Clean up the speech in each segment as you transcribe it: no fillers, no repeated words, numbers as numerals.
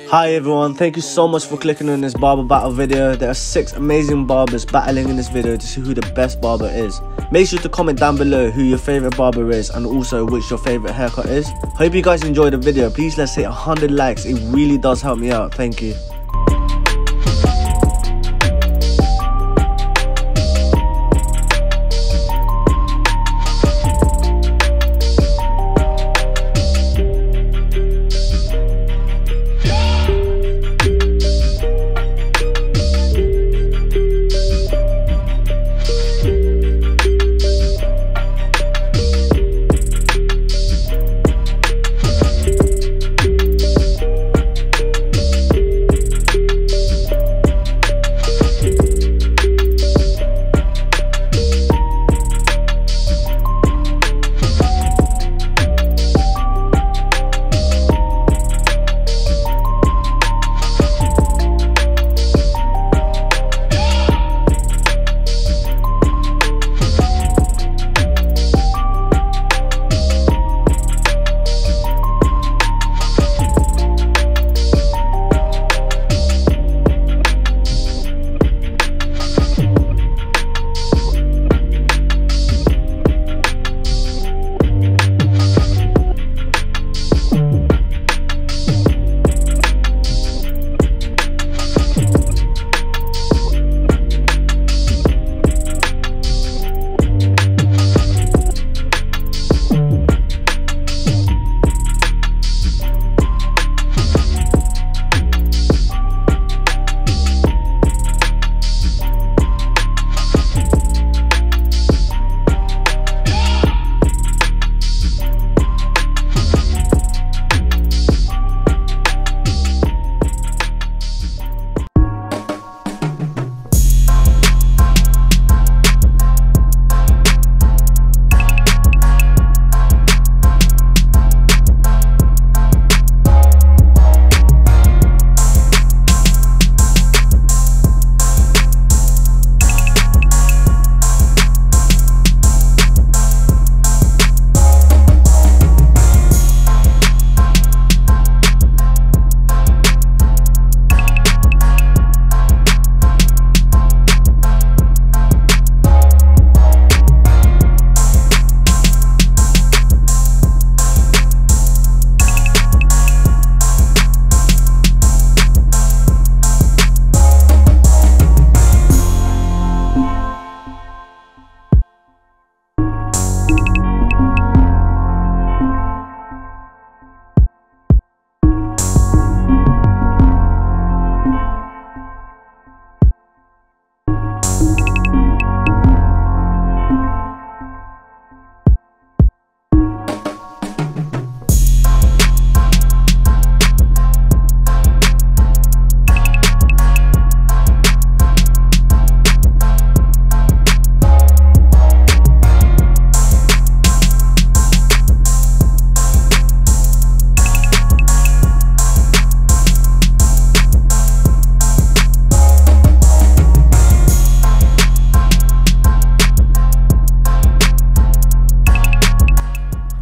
Hi everyone, thank you so much for clicking on this barber battle video. There are 6 amazing barbers battling in this video to see who the best barber is. Make sure to comment down below who your favorite barber is and also which your favorite haircut is. Hope you guys enjoyed the video. Please let's hit 100 likes, it really does help me out. Thank you.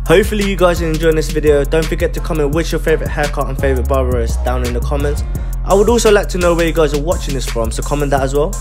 Hopefully you guys are enjoying this video. Don't forget to comment which your favorite haircut and favorite barber is down in the comments. I would also like to know where you guys are watching this from, so comment that as well.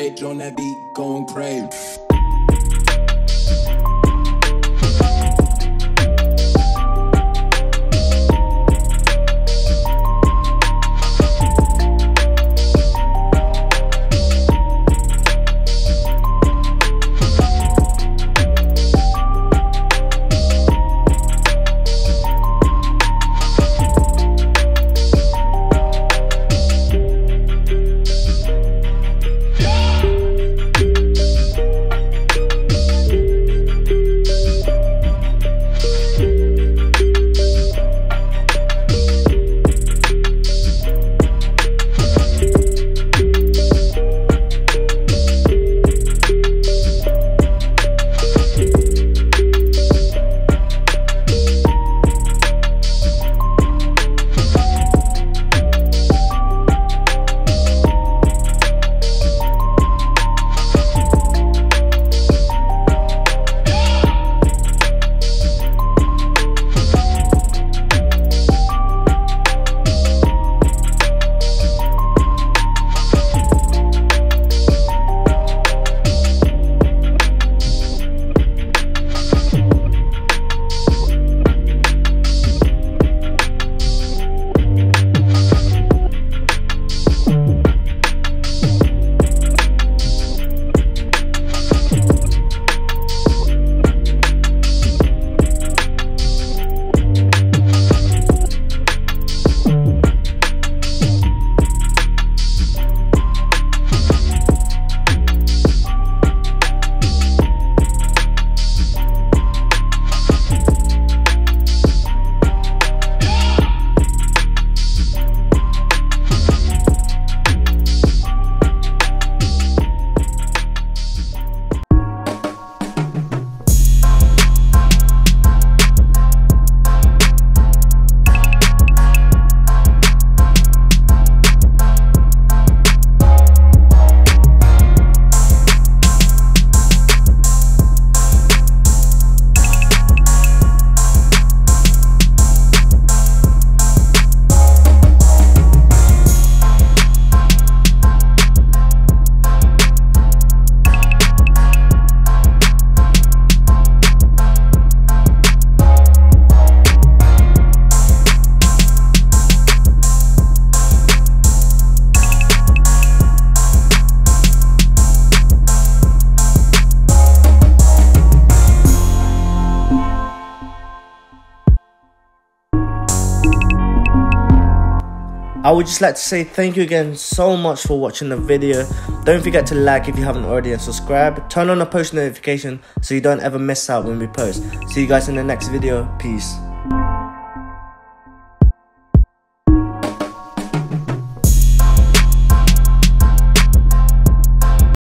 stage on that beat, going crazy. I would just like to say thank you again so much for watching the video. Don't forget to like if you haven't already and subscribe. Turn on the post notification so you don't ever miss out when we post. See you guys in the next video. Peace.